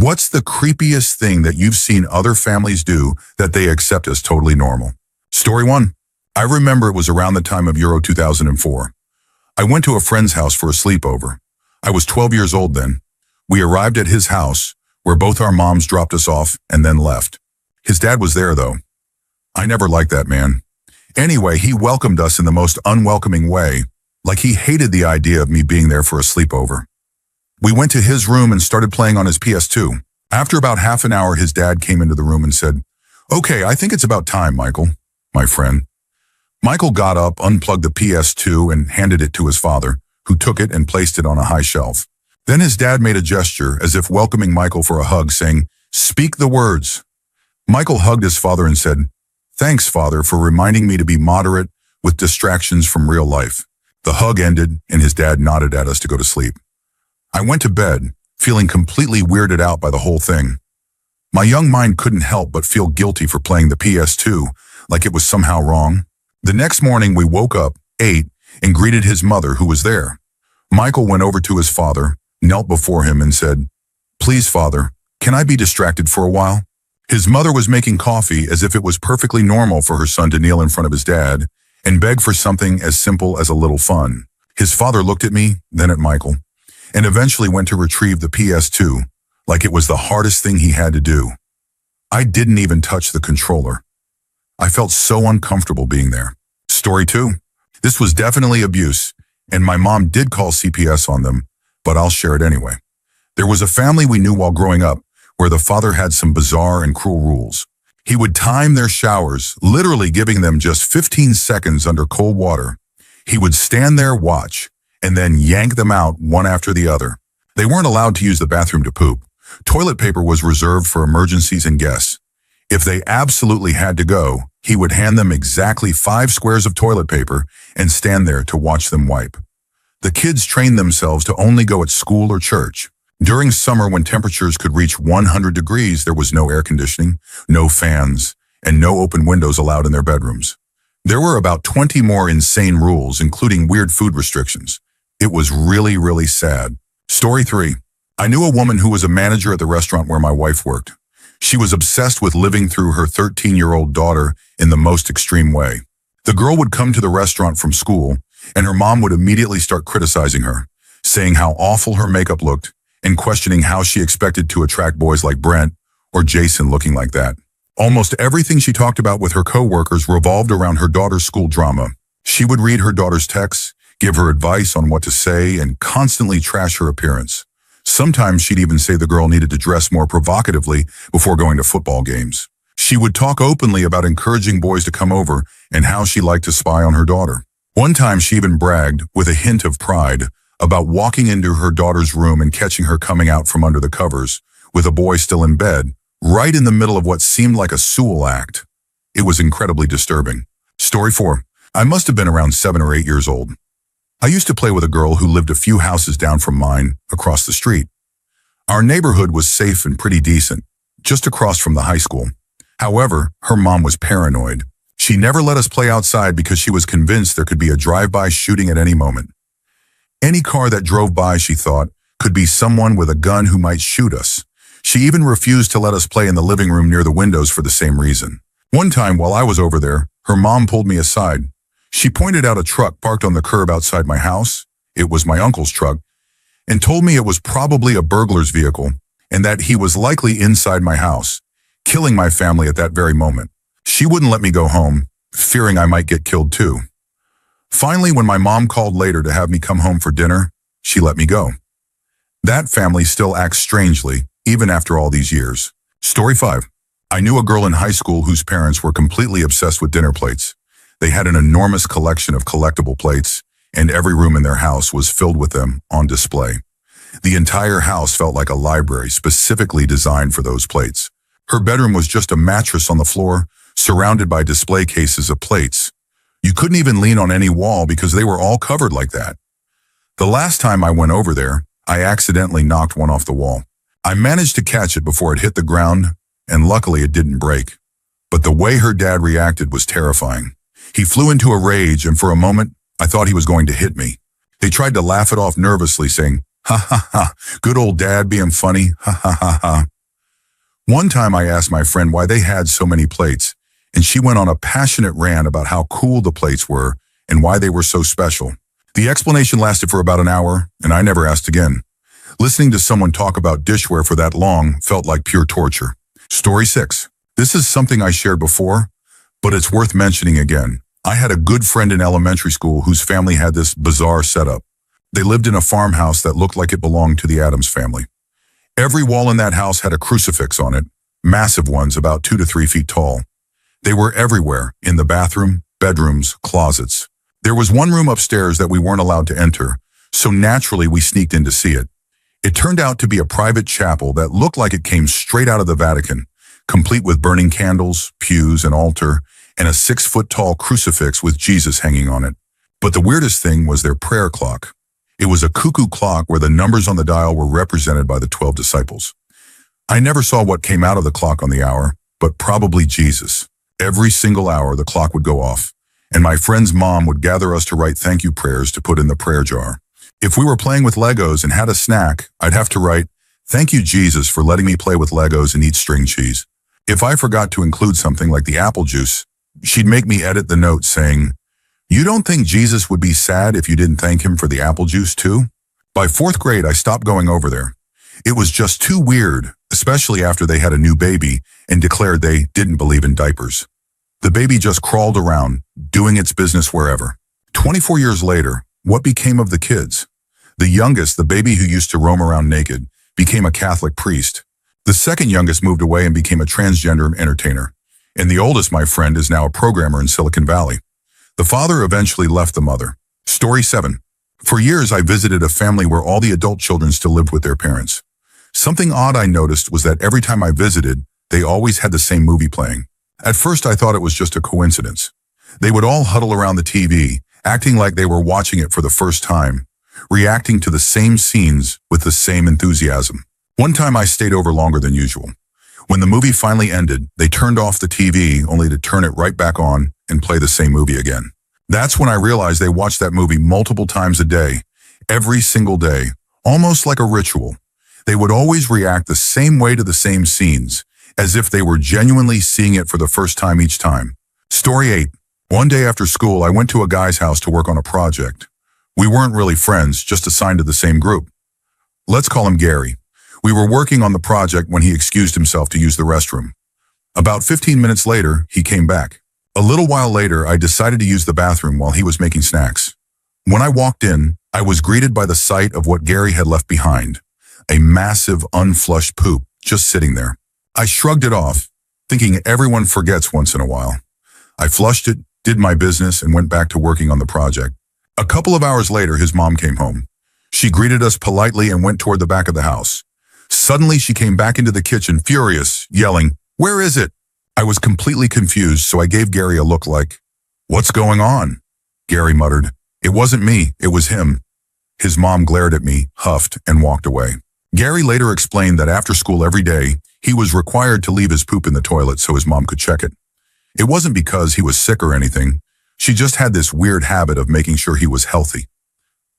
What's the creepiest thing that you've seen other families do that they accept as totally normal? Story 1. I remember it was around the time of Euro 2004. I went to a friend's house for a sleepover. I was 12 years old then. We arrived at his house, where both our moms dropped us off and then left. His dad was there, though. I never liked that man. Anyway, he welcomed us in the most unwelcoming way, like he hated the idea of me being there for a sleepover. We went to his room and started playing on his PS2. After about half an hour, his dad came into the room and said, "Okay, I think it's about time, Michael," my friend. Michael got up, unplugged the PS2, and handed it to his father, who took it and placed it on a high shelf. Then his dad made a gesture as if welcoming Michael for a hug, saying, "Speak the words." Michael hugged his father and said, "Thanks, Father, for reminding me to be moderate with distractions from real life." The hug ended, and his dad nodded at us to go to sleep. I went to bed, feeling completely weirded out by the whole thing. My young mind couldn't help but feel guilty for playing the PS2, like it was somehow wrong. The next morning we woke up, ate, and greeted his mother, who was there. Michael went over to his father, knelt before him and said, "Please, Father, can I be distracted for a while?" His mother was making coffee as if it was perfectly normal for her son to kneel in front of his dad and beg for something as simple as a little fun. His father looked at me, then at Michael, and eventually went to retrieve the PS2, like it was the hardest thing he had to do. I didn't even touch the controller. I felt so uncomfortable being there. Story 2. This was definitely abuse, and my mom did call CPS on them, but I'll share it anyway. There was a family we knew while growing up where the father had some bizarre and cruel rules. He would time their showers, literally giving them just 15 seconds under cold water. He would stand there, watch, and then yank them out one after the other. They weren't allowed to use the bathroom to poop. Toilet paper was reserved for emergencies and guests. If they absolutely had to go, he would hand them exactly 5 squares of toilet paper and stand there to watch them wipe. The kids trained themselves to only go at school or church. During summer, when temperatures could reach 100 degrees, there was no air conditioning, no fans, and no open windows allowed in their bedrooms. There were about 20 more insane rules, including weird food restrictions. It was really, really sad. Story 3. I knew a woman who was a manager at the restaurant where my wife worked. She was obsessed with living through her 13-year-old daughter in the most extreme way. The girl would come to the restaurant from school, and her mom would immediately start criticizing her, saying how awful her makeup looked, and questioning how she expected to attract boys like Brent or Jason looking like that. Almost everything she talked about with her coworkers revolved around her daughter's school drama. She would read her daughter's texts, give her advice on what to say, and constantly trash her appearance. Sometimes she'd even say the girl needed to dress more provocatively before going to football games. She would talk openly about encouraging boys to come over and how she liked to spy on her daughter. One time she even bragged, with a hint of pride, about walking into her daughter's room and catching her coming out from under the covers, with a boy still in bed, right in the middle of what seemed like a Sewell act. It was incredibly disturbing. Story 4. I must have been around 7 or 8 years old. I used to play with a girl who lived a few houses down from mine, across the street. Our neighborhood was safe and pretty decent, just across from the high school. However, her mom was paranoid. She never let us play outside because she was convinced there could be a drive-by shooting at any moment. Any car that drove by, she thought, could be someone with a gun who might shoot us. She even refused to let us play in the living room near the windows for the same reason. One time, while I was over there, her mom pulled me aside. She pointed out a truck parked on the curb outside my house. It was my uncle's truck, and told me it was probably a burglar's vehicle and that he was likely inside my house, killing my family at that very moment. She wouldn't let me go home, fearing I might get killed too. Finally, when my mom called later to have me come home for dinner, she let me go. That family still acts strangely, even after all these years. Story 5. I knew a girl in high school whose parents were completely obsessed with dinner plates. They had an enormous collection of collectible plates, and every room in their house was filled with them on display. The entire house felt like a library specifically designed for those plates. Her bedroom was just a mattress on the floor, surrounded by display cases of plates. You couldn't even lean on any wall because they were all covered like that. The last time I went over there, I accidentally knocked one off the wall. I managed to catch it before it hit the ground, and luckily it didn't break. But the way her dad reacted was terrifying. He flew into a rage, and for a moment, I thought he was going to hit me. They tried to laugh it off nervously, saying, "Ha ha ha, good old dad being funny, ha ha ha ha." One time I asked my friend why they had so many plates, and she went on a passionate rant about how cool the plates were and why they were so special. The explanation lasted for about an hour, and I never asked again. Listening to someone talk about dishware for that long felt like pure torture. Story 6. This is something I shared before, but it's worth mentioning again. I had a good friend in elementary school whose family had this bizarre setup. They lived in a farmhouse that looked like it belonged to the Addams family. Every wall in that house had a crucifix on it, massive ones about 2 to 3 feet tall. They were everywhere, in the bathroom, bedrooms, closets. There was one room upstairs that we weren't allowed to enter, so naturally we sneaked in to see it. It turned out to be a private chapel that looked like it came straight out of the Vatican, complete with burning candles, pews, an altar, and a 6-foot-tall crucifix with Jesus hanging on it. But the weirdest thing was their prayer clock. It was a cuckoo clock where the numbers on the dial were represented by the 12 disciples. I never saw what came out of the clock on the hour, but probably Jesus. Every single hour the clock would go off, and my friend's mom would gather us to write thank you prayers to put in the prayer jar. If we were playing with Legos and had a snack, I'd have to write, "Thank you, Jesus, for letting me play with Legos and eat string cheese." If I forgot to include something like the apple juice, she'd make me edit the note saying, "You don't think Jesus would be sad if you didn't thank him for the apple juice too?" By 4th grade, I stopped going over there. It was just too weird, especially after they had a new baby and declared they didn't believe in diapers. The baby just crawled around, doing its business wherever. 24 years later, what became of the kids? The youngest, the baby who used to roam around naked, became a Catholic priest. The second youngest moved away and became a transgender entertainer. And the oldest, my friend, is now a programmer in Silicon Valley. The father eventually left the mother. Story 7. For years, I visited a family where all the adult children still lived with their parents. Something odd I noticed was that every time I visited, they always had the same movie playing. At first, I thought it was just a coincidence. They would all huddle around the TV, acting like they were watching it for the first time, reacting to the same scenes with the same enthusiasm. One time I stayed over longer than usual. When the movie finally ended, they turned off the TV only to turn it right back on and play the same movie again. That's when I realized they watched that movie multiple times a day, every single day, almost like a ritual. They would always react the same way to the same scenes, as if they were genuinely seeing it for the first time each time. Story 8. One day after school, I went to a guy's house to work on a project. We weren't really friends, just assigned to the same group. Let's call him Gary. We were working on the project when he excused himself to use the restroom. About 15 minutes later, he came back. A little while later, I decided to use the bathroom while he was making snacks. When I walked in, I was greeted by the sight of what Gary had left behind, a massive unflushed poop just sitting there. I shrugged it off, thinking everyone forgets once in a while. I flushed it, did my business, and went back to working on the project. A couple of hours later, his mom came home. She greeted us politely and went toward the back of the house. Suddenly, she came back into the kitchen, furious, yelling, "Where is it?" I was completely confused, so I gave Gary a look like, "What's going on?" Gary muttered, "It wasn't me, it was him." His mom glared at me, huffed, and walked away. Gary later explained that after school every day, he was required to leave his poop in the toilet so his mom could check it. It wasn't because he was sick or anything. She just had this weird habit of making sure he was healthy.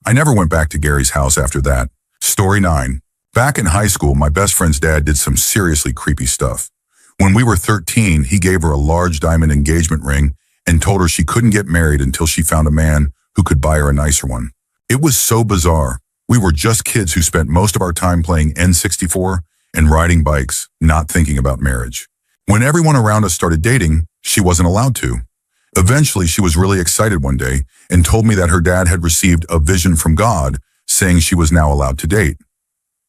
I never went back to Gary's house after that. Story 9. Back in high school, my best friend's dad did some seriously creepy stuff. When we were 13, he gave her a large diamond engagement ring and told her she couldn't get married until she found a man who could buy her a nicer one. It was so bizarre. We were just kids who spent most of our time playing N64 and riding bikes, not thinking about marriage. When everyone around us started dating, she wasn't allowed to. Eventually, she was really excited one day and told me that her dad had received a vision from God saying she was now allowed to date.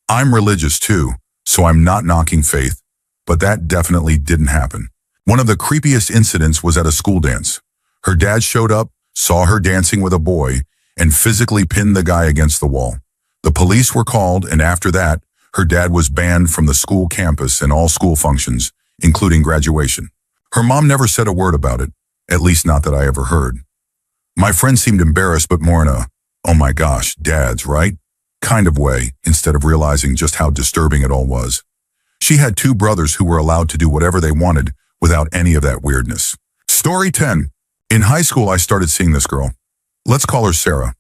I'm religious too, so I'm not knocking faith, but that definitely didn't happen. One of the creepiest incidents was at a school dance. Her dad showed up, saw her dancing with a boy, and physically pinned the guy against the wall. The police were called, and after that, her dad was banned from the school campus and all school functions, including graduation. Her mom never said a word about it, at least not that I ever heard. My friend seemed embarrassed, but more in a, "Oh my gosh, dads, right?" kind of way, instead of realizing just how disturbing it all was. She had 2 brothers who were allowed to do whatever they wanted without any of that weirdness. Story 10. In high school, I started seeing this girl. Let's call her Sarah.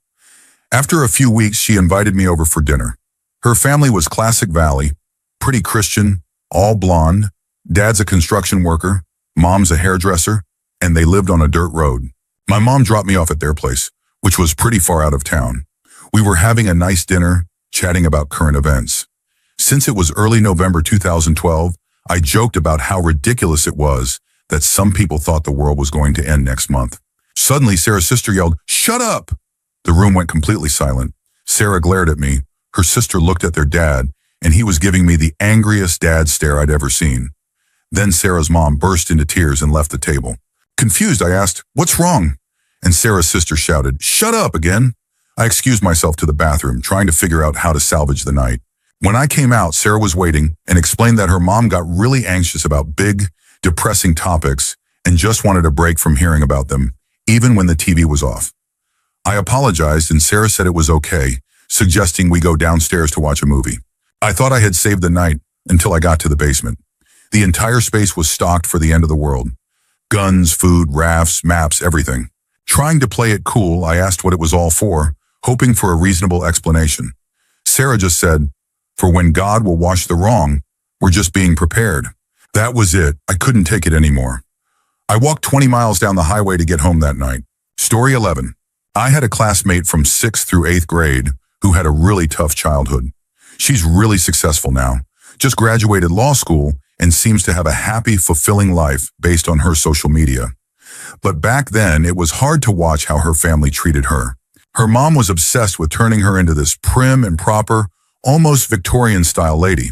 After a few weeks, she invited me over for dinner. Her family was classic Valley, pretty Christian, all blonde, Dad's a construction worker, mom's a hairdresser, and they lived on a dirt road. My mom dropped me off at their place, which was pretty far out of town. We were having a nice dinner, chatting about current events. Since it was early November 2012, I joked about how ridiculous it was that some people thought the world was going to end next month. Suddenly, Sarah's sister yelled, "Shut up!" The room went completely silent. Sarah glared at me. Her sister looked at their dad, and he was giving me the angriest dad stare I'd ever seen. Then Sarah's mom burst into tears and left the table. Confused, I asked, "What's wrong?" And Sarah's sister shouted, "Shut up again!" I excused myself to the bathroom, trying to figure out how to salvage the night. When I came out, Sarah was waiting and explained that her mom got really anxious about big, depressing topics and just wanted a break from hearing about them, even when the TV was off. I apologized and Sarah said it was okay, suggesting we go downstairs to watch a movie. I thought I had saved the night until I got to the basement. The entire space was stocked for the end of the world. Guns, food, rafts, maps, everything. Trying to play it cool, I asked what it was all for, hoping for a reasonable explanation. Sarah just said, "For when God will wash the wrong, we're just being prepared." That was it. I couldn't take it anymore. I walked 20 miles down the highway to get home that night. Story 11. I had a classmate from 6th through 8th grade who had a really tough childhood. She's really successful now, just graduated law school, and seems to have a happy, fulfilling life based on her social media. But back then, it was hard to watch how her family treated her. Her mom was obsessed with turning her into this prim and proper, almost Victorian-style lady.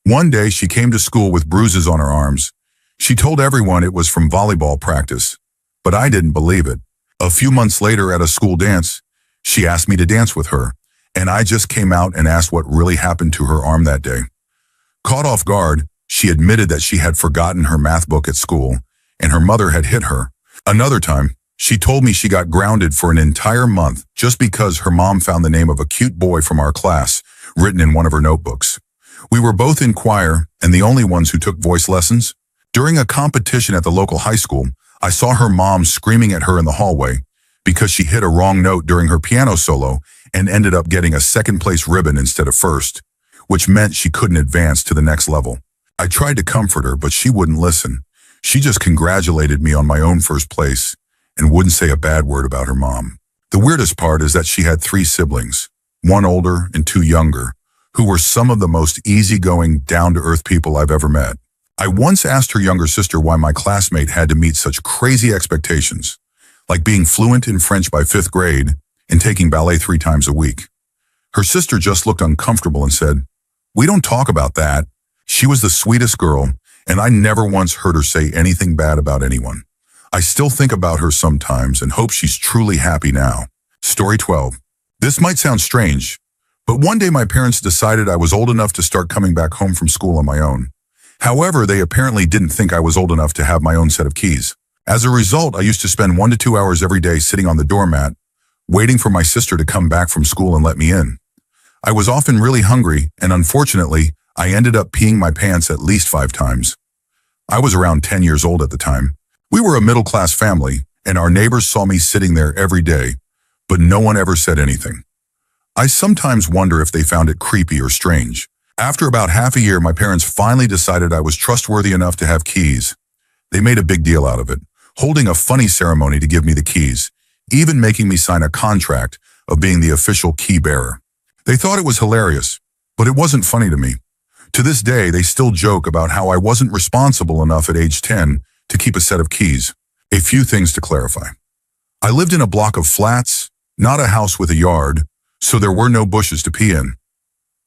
One day, she came to school with bruises on her arms. She told everyone it was from volleyball practice, but I didn't believe it. A few months later at a school dance, she asked me to dance with her, and I just came out and asked what really happened to her arm that day. Caught off guard, she admitted that she had forgotten her math book at school, and her mother had hit her. Another time, she told me she got grounded for an entire month just because her mom found the name of a cute boy from our class written in one of her notebooks. We were both in choir and the only ones who took voice lessons. During a competition at the local high school, I saw her mom screaming at her in the hallway because she hit a wrong note during her piano solo and ended up getting a second-place ribbon instead of first, which meant she couldn't advance to the next level. I tried to comfort her, but she wouldn't listen. She just congratulated me on my own first place and wouldn't say a bad word about her mom. The weirdest part is that she had 3 siblings, 1 older and 2 younger, who were some of the most easygoing, down-to-earth people I've ever met. I once asked her younger sister why my classmate had to meet such crazy expectations, like being fluent in French by 5th grade and taking ballet 3 times a week. Her sister just looked uncomfortable and said, "We don't talk about that." She was the sweetest girl, and I never once heard her say anything bad about anyone. I still think about her sometimes and hope she's truly happy now. Story 12. This might sound strange, but one day my parents decided I was old enough to start coming back home from school on my own. However, they apparently didn't think I was old enough to have my own set of keys. As a result, I used to spend 1 to 2 hours every day sitting on the doormat, waiting for my sister to come back from school and let me in. I was often really hungry, and unfortunately, I ended up peeing my pants at least 5 times. I was around 10 years old at the time. We were a middle-class family, and our neighbors saw me sitting there every day, but no one ever said anything. I sometimes wonder if they found it creepy or strange. After about half a year, my parents finally decided I was trustworthy enough to have keys. They made a big deal out of it, holding a funny ceremony to give me the keys, even making me sign a contract of being the official key bearer. They thought it was hilarious, but it wasn't funny to me. To this day, they still joke about how I wasn't responsible enough at age 10 to keep a set of keys. A few things to clarify. I lived in a block of flats, not a house with a yard, so there were no bushes to pee in.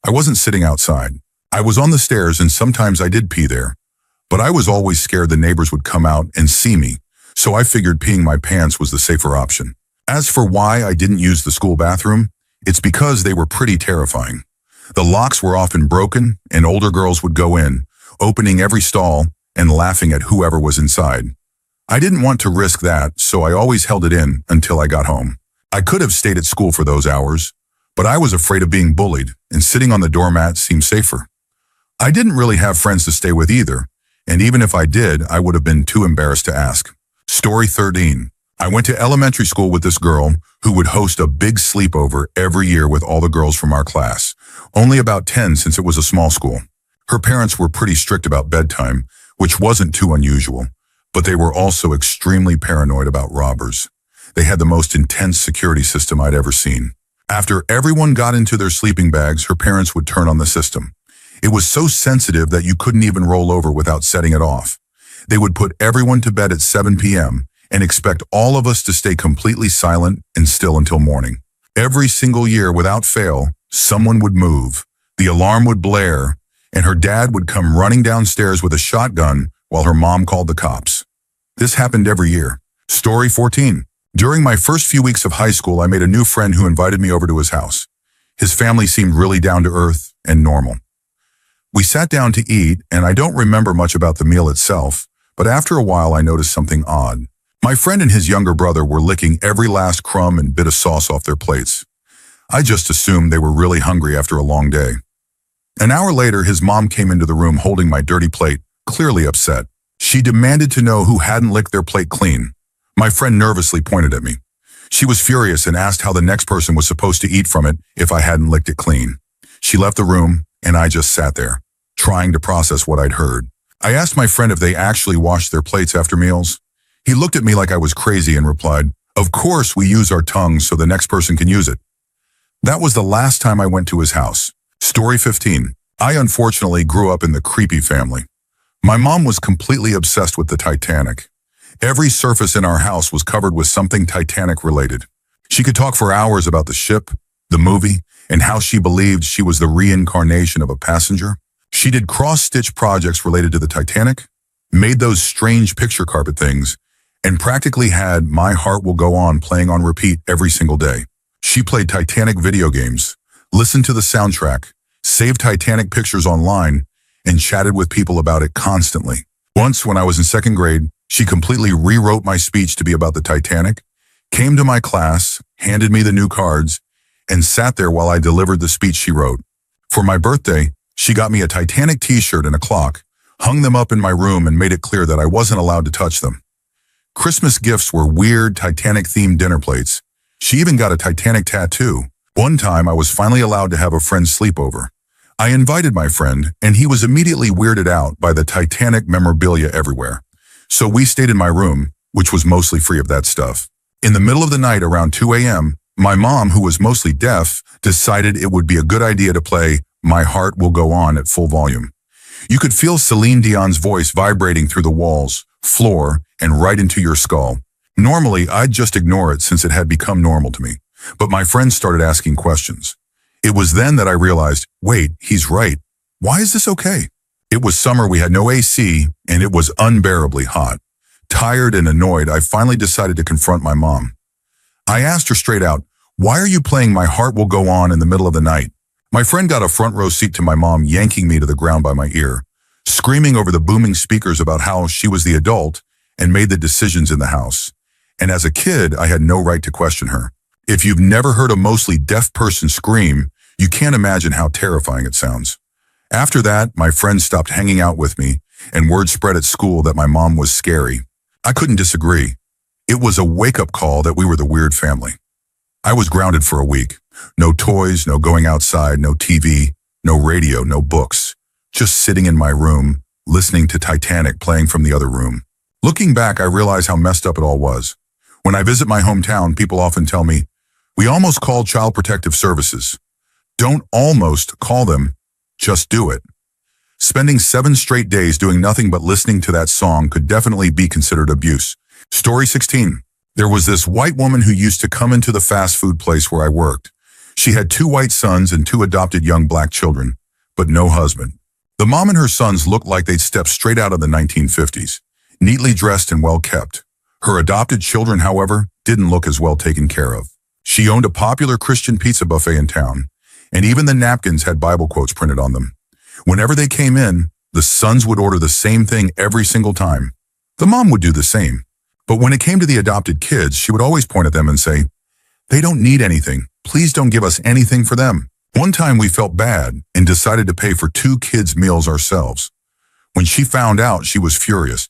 I wasn't sitting outside. I was on the stairs and sometimes I did pee there, but I was always scared the neighbors would come out and see me, so I figured peeing my pants was the safer option. As for why I didn't use the school bathroom, it's because they were pretty terrifying. The locks were often broken and older girls would go in, opening every stall and laughing at whoever was inside. I didn't want to risk that, so I always held it in until I got home. I could have stayed at school for those hours, but I was afraid of being bullied, and sitting on the doormat seemed safer. I didn't really have friends to stay with either, and even if I did, I would have been too embarrassed to ask. Story 13. I went to elementary school with this girl who would host a big sleepover every year with all the girls from our class, only about 10 since it was a small school. Her parents were pretty strict about bedtime, which wasn't too unusual, but they were also extremely paranoid about robbers. They had the most intense security system I'd ever seen. After everyone got into their sleeping bags, her parents would turn on the system. It was so sensitive that you couldn't even roll over without setting it off. They would put everyone to bed at 7 p.m. and expect all of us to stay completely silent and still until morning. Every single year, without fail, someone would move, the alarm would blare, and her dad would come running downstairs with a shotgun while her mom called the cops. This happened every year. Story 14. During my first few weeks of high school, I made a new friend who invited me over to his house. His family seemed really down to earth and normal. We sat down to eat, and I don't remember much about the meal itself, but after a while I noticed something odd. My friend and his younger brother were licking every last crumb and bit of sauce off their plates. I just assumed they were really hungry after a long day. An hour later, his mom came into the room holding my dirty plate, clearly upset. She demanded to know who hadn't licked their plate clean. My friend nervously pointed at me. She was furious and asked how the next person was supposed to eat from it if I hadn't licked it clean. She left the room, and I just sat there, trying to process what I'd heard. I asked my friend if they actually washed their plates after meals. He looked at me like I was crazy and replied, "Of course we use our tongues so the next person can use it." That was the last time I went to his house. Story 15. I unfortunately grew up in the creepy family. My mom was completely obsessed with the Titanic. Every surface in our house was covered with something Titanic related. She could talk for hours about the ship, the movie, and how she believed she was the reincarnation of a passenger. She did cross-stitch projects related to the Titanic, made those strange picture carpet things, and practically had My Heart Will Go On playing on repeat every single day. She played Titanic video games, listened to the soundtrack, saved Titanic pictures online, and chatted with people about it constantly. Once, when I was in second grade, she completely rewrote my speech to be about the Titanic, came to my class, handed me the new cards, and sat there while I delivered the speech she wrote. For my birthday, she got me a Titanic t-shirt and a clock, hung them up in my room, and made it clear that I wasn't allowed to touch them. Christmas gifts were weird Titanic-themed dinner plates. She even got a Titanic tattoo. One time, I was finally allowed to have a friend's sleepover. I invited my friend, and he was immediately weirded out by the Titanic memorabilia everywhere. So we stayed in my room, which was mostly free of that stuff. In the middle of the night, around 2 a.m., my mom, who was mostly deaf, decided it would be a good idea to play My Heart Will Go On at full volume. You could feel Celine Dion's voice vibrating through the walls, floor, and right into your skull. Normally, I'd just ignore it since it had become normal to me, but my friends started asking questions. It was then that I realized, wait, he's right. Why is this okay? It was summer, we had no AC, and it was unbearably hot. Tired and annoyed, I finally decided to confront my mom. I asked her straight out, "Why are you playing My Heart Will Go On in the middle of the night?" My friend got a front row seat to my mom yanking me to the ground by my ear, screaming over the booming speakers about how she was the adult and made the decisions in the house. And as a kid, I had no right to question her. If you've never heard a mostly deaf person scream, you can't imagine how terrifying it sounds. After that, my friends stopped hanging out with me, and word spread at school that my mom was scary. I couldn't disagree. It was a wake-up call that we were the weird family. I was grounded for a week. No toys, no going outside, no TV, no radio, no books. Just sitting in my room, listening to Titanic playing from the other room. Looking back, I realize how messed up it all was. When I visit my hometown, people often tell me, "We almost called Child Protective Services." Don't almost call them, just do it. Spending 7 straight days doing nothing but listening to that song could definitely be considered abuse. Story 16. There was this white woman who used to come into the fast food place where I worked. She had 2 white sons and 2 adopted young black children, but no husband. The mom and her sons looked like they'd stepped straight out of the 1950s, neatly dressed and well kept. Her adopted children, however, didn't look as well taken care of. She owned a popular Christian pizza buffet in town, and even the napkins had Bible quotes printed on them. Whenever they came in, the sons would order the same thing every single time. The mom would do the same. But when it came to the adopted kids, she would always point at them and say, "They don't need anything. Please don't give us anything for them." One time we felt bad and decided to pay for 2 kids' meals ourselves. When she found out, she was furious.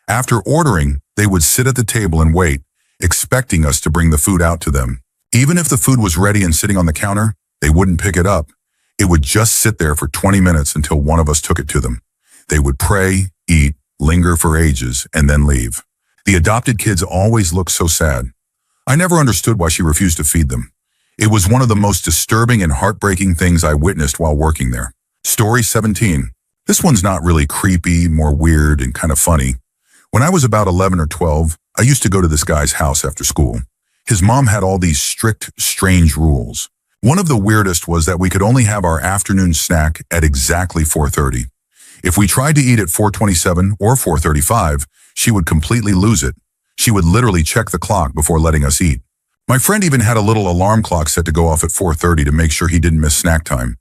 After ordering, they would sit at the table and wait, expecting us to bring the food out to them. Even if the food was ready and sitting on the counter, they wouldn't pick it up. It would just sit there for 20 minutes until one of us took it to them. They would pray, eat, linger for ages, and then leave. The adopted kids always looked so sad. I never understood why she refused to feed them. It was one of the most disturbing and heartbreaking things I witnessed while working there. Story 17. This one's not really creepy, more weird and kind of funny. When I was about 11 or 12, I used to go to this guy's house after school. His mom had all these strict, strange rules. One of the weirdest was that we could only have our afternoon snack at exactly 4:30. If we tried to eat at 4:27 or 4:35, she would completely lose it. She would literally check the clock before letting us eat. My friend even had a little alarm clock set to go off at 4:30 to make sure he didn't miss snack time.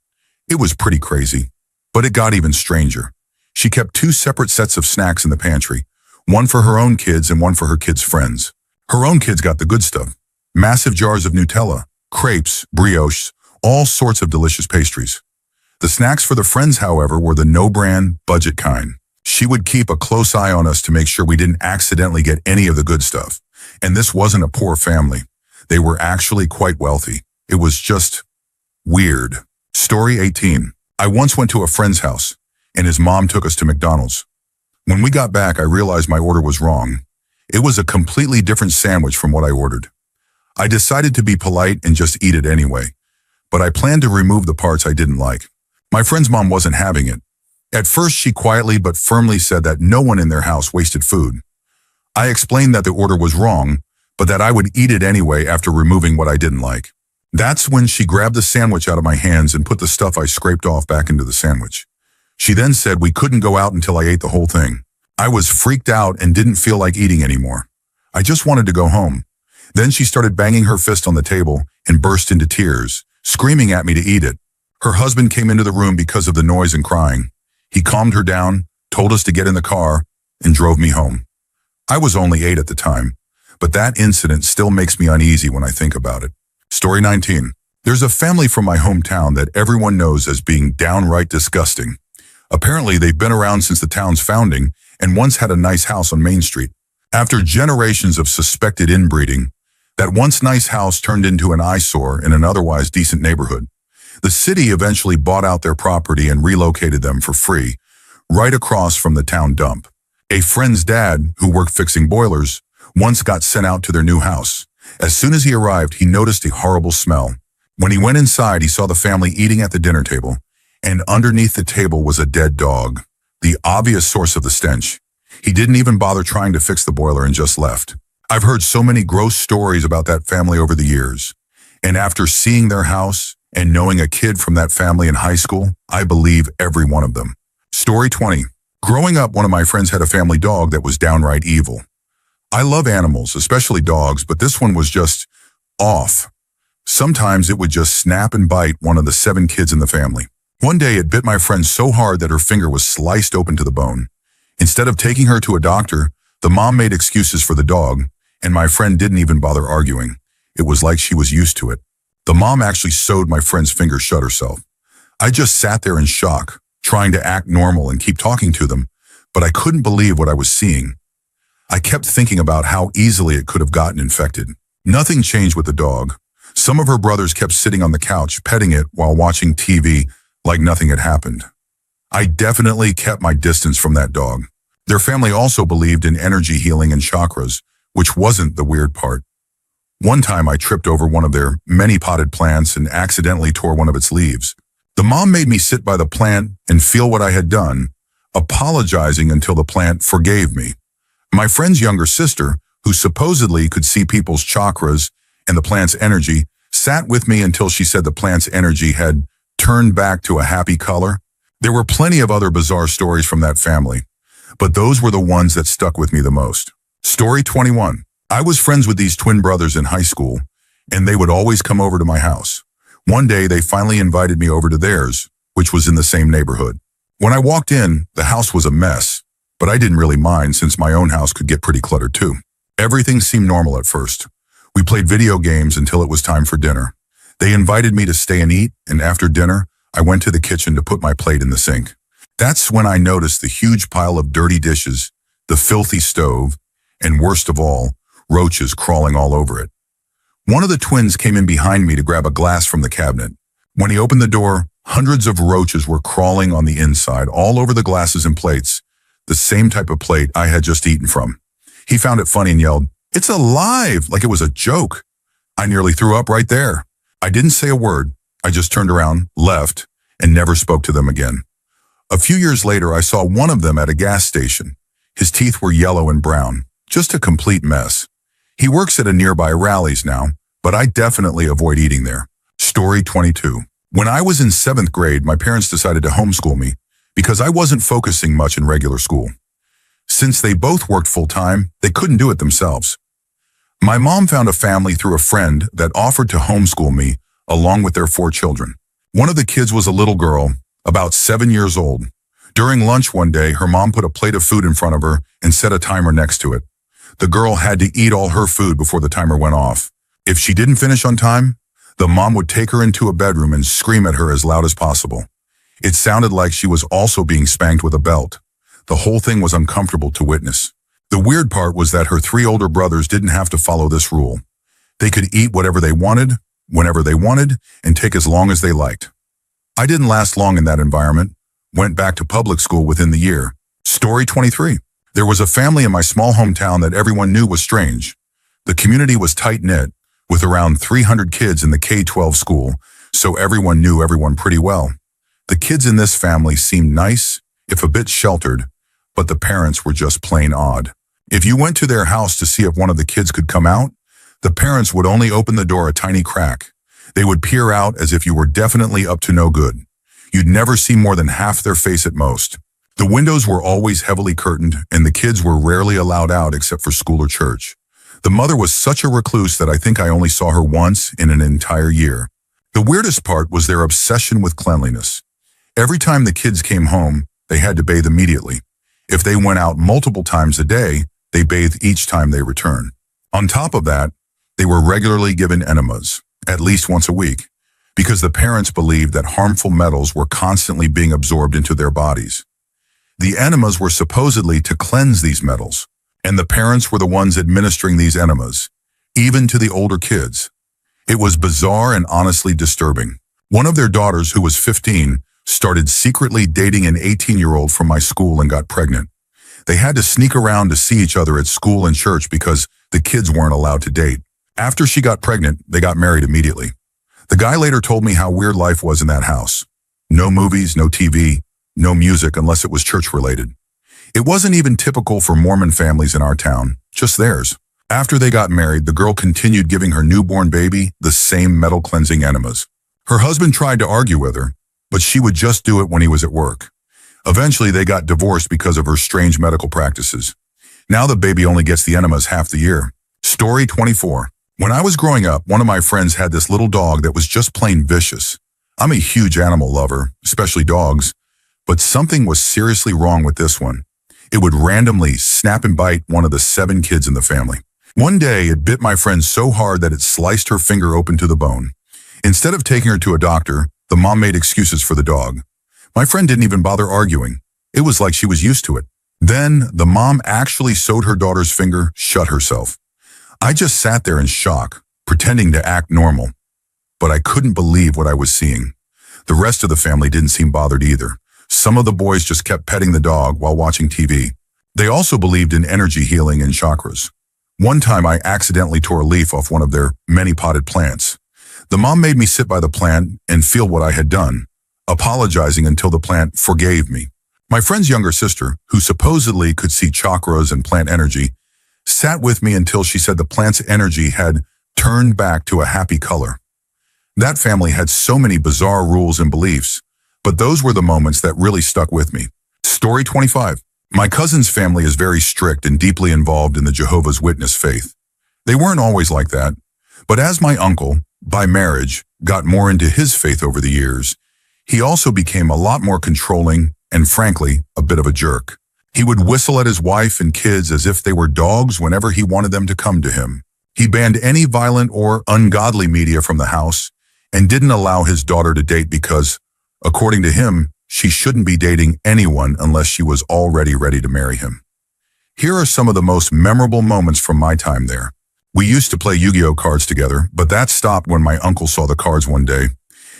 It was pretty crazy. But it got even stranger. She kept 2 separate sets of snacks in the pantry, one for her own kids and one for her kids' friends. Her own kids got the good stuff. Massive jars of Nutella, crepes, brioches, all sorts of delicious pastries. The snacks for the friends, however, were the no-brand, budget kind. She would keep a close eye on us to make sure we didn't accidentally get any of the good stuff. And this wasn't a poor family. They were actually quite wealthy. It was just weird. Story 18. I once went to a friend's house, and his mom took us to McDonald's. When we got back, I realized my order was wrong. It was a completely different sandwich from what I ordered. I decided to be polite and just eat it anyway, but I planned to remove the parts I didn't like. My friend's mom wasn't having it. At first, she quietly but firmly said that no one in their house wasted food. I explained that the order was wrong, but that I would eat it anyway after removing what I didn't like. That's when she grabbed the sandwich out of my hands and put the stuff I scraped off back into the sandwich. She then said we couldn't go out until I ate the whole thing. I was freaked out and didn't feel like eating anymore. I just wanted to go home. Then she started banging her fist on the table and burst into tears, screaming at me to eat it. Her husband came into the room because of the noise and crying. He calmed her down, told us to get in the car, and drove me home. I was only 8 at the time, but that incident still makes me uneasy when I think about it. Story 19. There's a family from my hometown that everyone knows as being downright disgusting. Apparently, they've been around since the town's founding and once had a nice house on Main Street. After generations of suspected inbreeding, that once nice house turned into an eyesore in an otherwise decent neighborhood. The city eventually bought out their property and relocated them for free, right across from the town dump. A friend's dad, who worked fixing boilers, once got sent out to their new house. As soon as he arrived, he noticed a horrible smell. When he went inside, he saw the family eating at the dinner table, and underneath the table was a dead dog, the obvious source of the stench. He didn't even bother trying to fix the boiler and just left. I've heard so many gross stories about that family over the years, and after seeing their house and knowing a kid from that family in high school, I believe every one of them. Story 20. Growing up, one of my friends had a family dog that was downright evil. I love animals, especially dogs, but this one was just off. Sometimes it would just snap and bite one of the 7 kids in the family. One day it bit my friend so hard that her finger was sliced open to the bone. Instead of taking her to a doctor, the mom made excuses for the dog, and my friend didn't even bother arguing. It was like she was used to it. The mom actually sewed my friend's finger shut herself. I just sat there in shock, trying to act normal and keep talking to them, but I couldn't believe what I was seeing. I kept thinking about how easily it could have gotten infected. Nothing changed with the dog. Some of her brothers kept sitting on the couch, petting it while watching TV like nothing had happened. I definitely kept my distance from that dog. Their family also believed in energy healing and chakras, which wasn't the weird part. One time I tripped over one of their many potted plants and accidentally tore one of its leaves. The mom made me sit by the plant and feel what I had done, apologizing until the plant forgave me. My friend's younger sister, who supposedly could see people's chakras and the plant's energy, sat with me until she said the plant's energy had turned back to a happy color. There were plenty of other bizarre stories from that family, but those were the ones that stuck with me the most. Story 21. I was friends with these twin brothers in high school, and they would always come over to my house. One day, they finally invited me over to theirs, which was in the same neighborhood. When I walked in, the house was a mess, but I didn't really mind since my own house could get pretty cluttered too. Everything seemed normal at first. We played video games until it was time for dinner. They invited me to stay and eat, and after dinner, I went to the kitchen to put my plate in the sink. That's when I noticed the huge pile of dirty dishes, the filthy stove, and worst of all, roaches crawling all over it. One of the twins came in behind me to grab a glass from the cabinet. When he opened the door, hundreds of roaches were crawling on the inside, all over the glasses and plates. the same type of plate I had just eaten from. He found it funny and yelled, "It's alive!" like it was a joke. I nearly threw up right there. I didn't say a word. I just turned around, left, and never spoke to them again. A few years later, I saw one of them at a gas station. His teeth were yellow and brown, just a complete mess. He works at a nearby Rally's now, but I definitely avoid eating there. Story 22. When I was in 7th grade, my parents decided to homeschool me because I wasn't focusing much in regular school. Since they both worked full-time, they couldn't do it themselves. My mom found a family through a friend that offered to homeschool me along with their 4 children. One of the kids was a little girl, about 7 years old. During lunch one day, her mom put a plate of food in front of her and set a timer next to it. The girl had to eat all her food before the timer went off. If she didn't finish on time, the mom would take her into a bedroom and scream at her as loud as possible. It sounded like she was also being spanked with a belt. The whole thing was uncomfortable to witness. The weird part was that her 3 older brothers didn't have to follow this rule. They could eat whatever they wanted, whenever they wanted, and take as long as they liked. I didn't last long in that environment. Went back to public school within the year. Story 23. There was a family in my small hometown that everyone knew was strange. The community was tight-knit, with around 300 kids in the K-12 school, so everyone knew everyone pretty well. The kids in this family seemed nice, if a bit sheltered, but the parents were just plain odd. If you went to their house to see if one of the kids could come out, the parents would only open the door a tiny crack. They would peer out as if you were definitely up to no good. You'd never see more than half their face at most. The windows were always heavily curtained, and the kids were rarely allowed out except for school or church. The mother was such a recluse that I think I only saw her once in an entire year. The weirdest part was their obsession with cleanliness. Every time the kids came home, they had to bathe immediately. If they went out multiple times a day, they bathed each time they returned. On top of that, they were regularly given enemas, at least once a week, because the parents believed that harmful metals were constantly being absorbed into their bodies. The enemas were supposedly to cleanse these metals, and the parents were the ones administering these enemas, even to the older kids. It was bizarre and honestly disturbing. One of their daughters, who was 15, started secretly dating an 18-year-old from my school and got pregnant. They had to sneak around to see each other at school and church because the kids weren't allowed to date. After she got pregnant, they got married immediately. The guy later told me how weird life was in that house. No movies, no TV, no music unless it was church-related. It wasn't even typical for Mormon families in our town, just theirs. After they got married, the girl continued giving her newborn baby the same metal-cleansing enemas. Her husband tried to argue with her, but she would just do it when he was at work. Eventually, they got divorced because of her strange medical practices. Now the baby only gets the enemas half the year. Story 24. When I was growing up, one of my friends had this little dog that was just plain vicious. I'm a huge animal lover, especially dogs, but something was seriously wrong with this one. It would randomly snap and bite one of the 7 kids in the family. One day, it bit my friend so hard that it sliced her finger open to the bone. Instead of taking her to a doctor, the mom made excuses for the dog. My friend didn't even bother arguing. It was like she was used to it. Then, the mom actually sewed her daughter's finger shut herself. I just sat there in shock, pretending to act normal. But I couldn't believe what I was seeing. The rest of the family didn't seem bothered either. Some of the boys just kept petting the dog while watching TV. They also believed in energy healing and chakras. One time I accidentally tore a leaf off one of their many potted plants. The mom made me sit by the plant and feel what I had done, apologizing until the plant forgave me. My friend's younger sister, who supposedly could see chakras and plant energy, sat with me until she said the plant's energy had turned back to a happy color. That family had so many bizarre rules and beliefs, but those were the moments that really stuck with me. Story 25. My cousin's family is very strict and deeply involved in the Jehovah's Witness faith. They weren't always like that, but as my uncle, by marriage, got more into his faith over the years, he also became a lot more controlling and, frankly, a bit of a jerk. He would whistle at his wife and kids as if they were dogs whenever he wanted them to come to him. He banned any violent or ungodly media from the house and didn't allow his daughter to date because, according to him, she shouldn't be dating anyone unless she was already ready to marry him. Here are some of the most memorable moments from my time there. We used to play Yu-Gi-Oh cards together, but that stopped when my uncle saw the cards one day.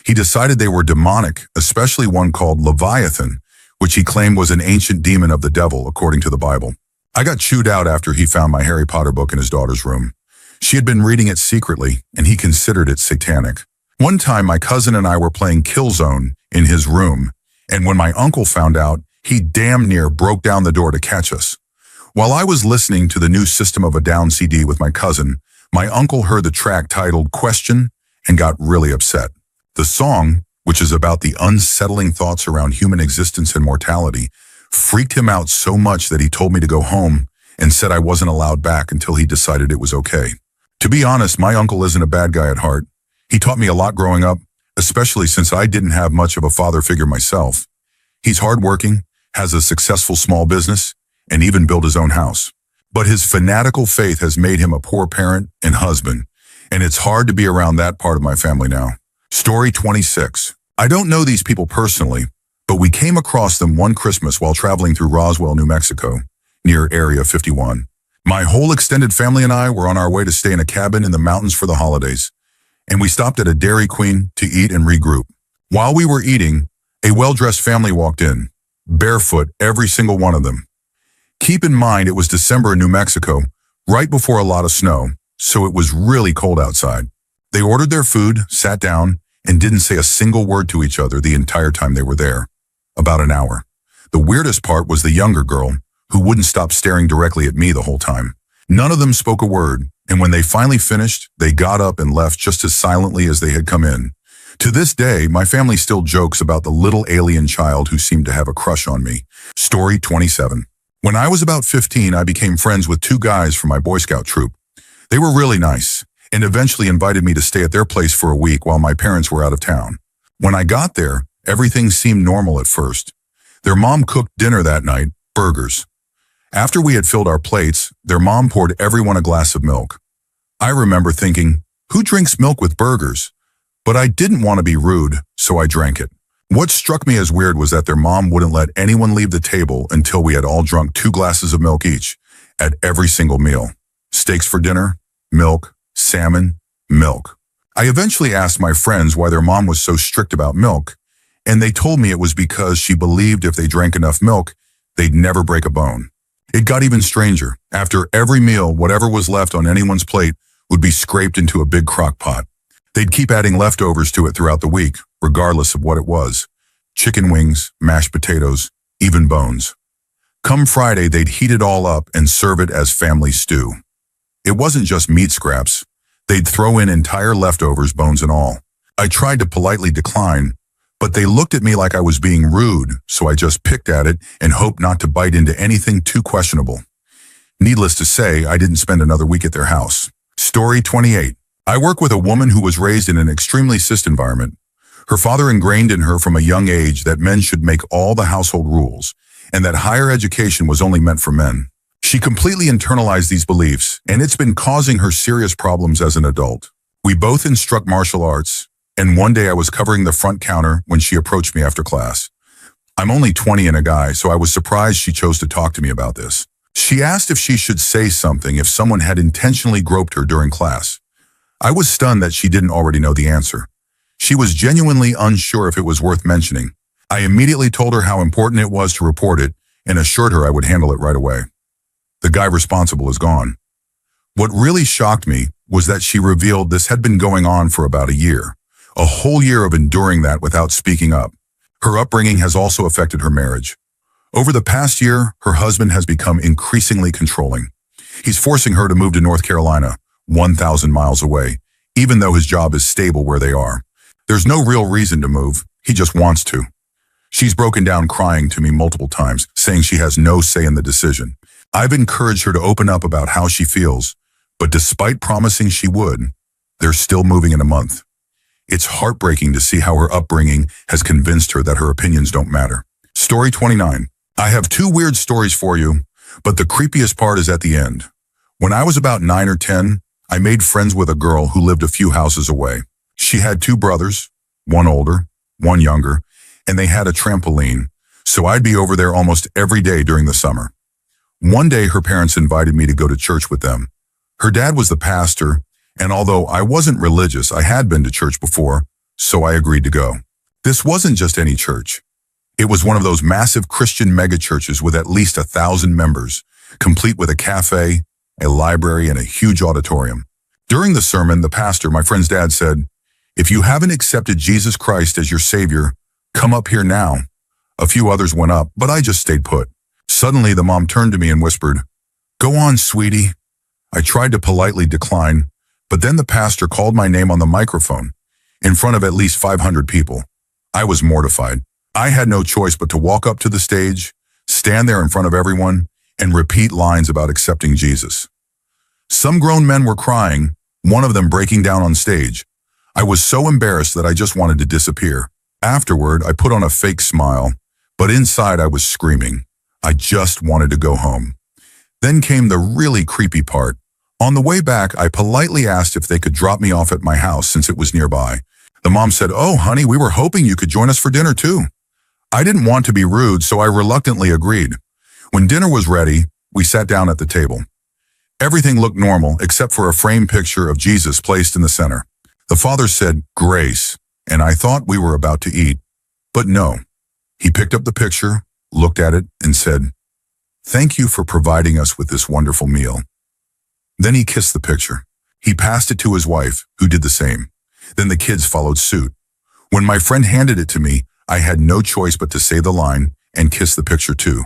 He decided they were demonic, especially one called Leviathan, which he claimed was an ancient demon of the devil, according to the Bible. I got chewed out after he found my Harry Potter book in his daughter's room. She had been reading it secretly, and he considered it satanic. One time, my cousin and I were playing Killzone in his room, and when my uncle found out, he damn near broke down the door to catch us. While I was listening to the new System of a Down CD with my cousin, my uncle heard the track titled Question and got really upset. The song, which is about the unsettling thoughts around human existence and mortality, freaked him out so much that he told me to go home and said I wasn't allowed back until he decided it was okay. To be honest, my uncle isn't a bad guy at heart. He taught me a lot growing up, especially since I didn't have much of a father figure myself. He's hardworking, has a successful small business, and even built his own house. But his fanatical faith has made him a poor parent and husband, and it's hard to be around that part of my family now. Story 26. I don't know these people personally, but we came across them one Christmas while traveling through Roswell, New Mexico, near Area 51. My whole extended family and I were on our way to stay in a cabin in the mountains for the holidays, and we stopped at a Dairy Queen to eat and regroup. While we were eating, a well-dressed family walked in, barefoot, every single one of them. Keep in mind it was December in New Mexico, right before a lot of snow, so it was really cold outside. They ordered their food, sat down, and didn't say a single word to each other the entire time they were there. About an hour. The weirdest part was the younger girl, who wouldn't stop staring directly at me the whole time. None of them spoke a word, and when they finally finished, they got up and left just as silently as they had come in. To this day, my family still jokes about the little alien child who seemed to have a crush on me. Story 27. When I was about 15, I became friends with two guys from my Boy Scout troop. They were really nice, and eventually invited me to stay at their place for a week while my parents were out of town. When I got there, everything seemed normal at first. Their mom cooked dinner that night, burgers. After we had filled our plates, their mom poured everyone a glass of milk. I remember thinking, who drinks milk with burgers? But I didn't want to be rude, so I drank it. What struck me as weird was that their mom wouldn't let anyone leave the table until we had all drunk 2 glasses of milk each, at every single meal. Steaks for dinner, milk, salmon, milk. I eventually asked my friends why their mom was so strict about milk, and they told me it was because she believed if they drank enough milk, they'd never break a bone. It got even stranger. After every meal, whatever was left on anyone's plate would be scraped into a big crock pot. They'd keep adding leftovers to it throughout the week, regardless of what it was. Chicken wings, mashed potatoes, even bones. Come Friday, they'd heat it all up and serve it as family stew. It wasn't just meat scraps. They'd throw in entire leftovers, bones and all. I tried to politely decline, but they looked at me like I was being rude, so I just picked at it and hoped not to bite into anything too questionable. Needless to say, I didn't spend another week at their house. Story 28. I work with a woman who was raised in an extremely cis environment. Her father ingrained in her from a young age that men should make all the household rules, and that higher education was only meant for men. She completely internalized these beliefs, and it's been causing her serious problems as an adult. We both instruct martial arts, and one day I was covering the front counter when she approached me after class. I'm only 20 and a guy, so I was surprised she chose to talk to me about this. She asked if she should say something if someone had intentionally groped her during class. I was stunned that she didn't already know the answer. She was genuinely unsure if it was worth mentioning. I immediately told her how important it was to report it and assured her I would handle it right away. The guy responsible is gone. What really shocked me was that she revealed this had been going on for about a year. A whole year of enduring that without speaking up. Her upbringing has also affected her marriage. Over the past year, her husband has become increasingly controlling. He's forcing her to move to North Carolina, 1,000 miles away, even though his job is stable where they are. There's no real reason to move, he just wants to. She's broken down crying to me multiple times, saying she has no say in the decision. I've encouraged her to open up about how she feels, but despite promising she would, they're still moving in a month. It's heartbreaking to see how her upbringing has convinced her that her opinions don't matter. Story 29. I have 2 weird stories for you, but the creepiest part is at the end. When I was about 9 or 10, I made friends with a girl who lived a few houses away. She had 2 brothers, one older, one younger, and they had a trampoline, so I'd be over there almost every day during the summer. One day, her parents invited me to go to church with them. Her dad was the pastor, and although I wasn't religious, I had been to church before, so I agreed to go. This wasn't just any church. It was one of those massive Christian megachurches with at least 1,000 members, complete with a cafe, a library, and a huge auditorium. During the sermon, the pastor, my friend's dad, said, "If you haven't accepted Jesus Christ as your Savior, come up here now." A few others went up, but I just stayed put. Suddenly, the mom turned to me and whispered, "Go on, sweetie." I tried to politely decline, but then the pastor called my name on the microphone, in front of at least 500 people. I was mortified. I had no choice but to walk up to the stage, stand there in front of everyone, and repeat lines about accepting Jesus. Some grown men were crying, one of them breaking down on stage. I was so embarrassed that I just wanted to disappear. Afterward, I put on a fake smile, but inside I was screaming. I just wanted to go home. Then came the really creepy part. On the way back, I politely asked if they could drop me off at my house since it was nearby. The mom said, "Oh, honey, we were hoping you could join us for dinner too." I didn't want to be rude, so I reluctantly agreed. When dinner was ready, we sat down at the table. Everything looked normal except for a framed picture of Jesus placed in the center. The father said, "Grace," and I thought we were about to eat. But no. He picked up the picture, looked at it, and said, "Thank you for providing us with this wonderful meal." Then he kissed the picture. He passed it to his wife, who did the same. Then the kids followed suit. When my friend handed it to me, I had no choice but to say the line and kiss the picture too.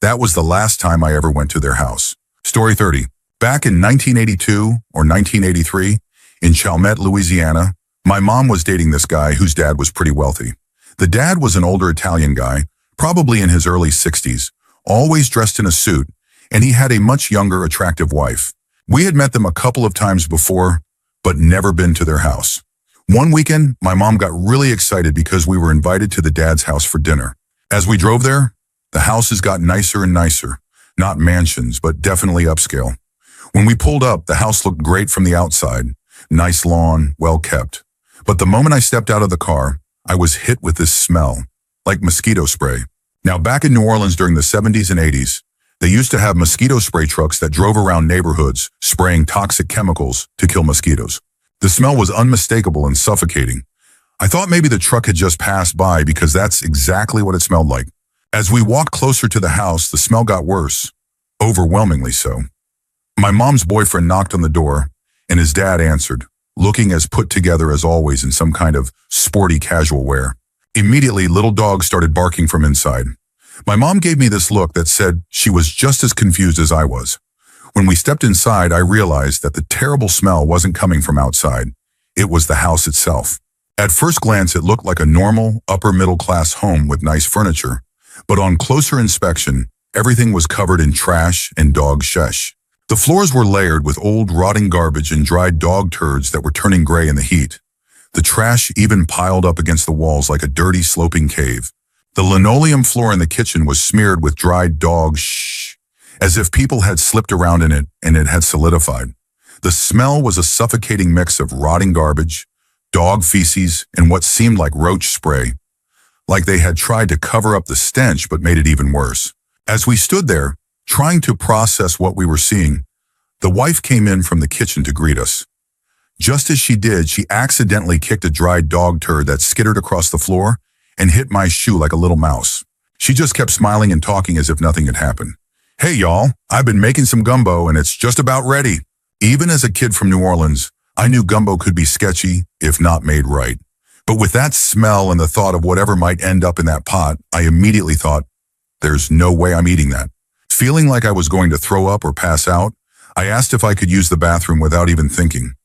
That was the last time I ever went to their house. Story 30. Back in 1982 or 1983, in Chalmette, Louisiana, my mom was dating this guy whose dad was pretty wealthy. The dad was an older Italian guy, probably in his early 60s, always dressed in a suit, and he had a much younger, attractive wife. We had met them a couple of times before, but never been to their house. One weekend, my mom got really excited because we were invited to the dad's house for dinner. As we drove there, the houses got nicer and nicer. Not mansions, but definitely upscale. When we pulled up, the house looked great from the outside. Nice lawn, well kept. But the moment I stepped out of the car, I was hit with this smell, like mosquito spray. Now, back in New Orleans during the 70s and 80s, they used to have mosquito spray trucks that drove around neighborhoods, spraying toxic chemicals to kill mosquitoes. The smell was unmistakable and suffocating. I thought maybe the truck had just passed by because that's exactly what it smelled like. As we walked closer to the house, the smell got worse, overwhelmingly so. My mom's boyfriend knocked on the door, and his dad answered, looking as put together as always in some kind of sporty casual wear. Immediately, little dogs started barking from inside. My mom gave me this look that said she was just as confused as I was. When we stepped inside, I realized that the terrible smell wasn't coming from outside. It was the house itself. At first glance, it looked like a normal, upper-middle-class home with nice furniture. But on closer inspection, everything was covered in trash and dog shesh. The floors were layered with old, rotting garbage and dried dog turds that were turning gray in the heat. The trash even piled up against the walls like a dirty, sloping cave. The linoleum floor in the kitchen was smeared with dried dog shh, as if people had slipped around in it and it had solidified. The smell was a suffocating mix of rotting garbage, dog feces, and what seemed like roach spray, like they had tried to cover up the stench but made it even worse. As we stood there, trying to process what we were seeing, the wife came in from the kitchen to greet us. Just as she did, she accidentally kicked a dried dog turd that skittered across the floor and hit my shoe like a little mouse. She just kept smiling and talking as if nothing had happened. "Hey y'all, I've been making some gumbo and it's just about ready." Even as a kid from New Orleans, I knew gumbo could be sketchy if not made right. But with that smell and the thought of whatever might end up in that pot, I immediately thought, there's no way I'm eating that. Feeling like I was going to throw up or pass out, I asked if I could use the bathroom without even thinking.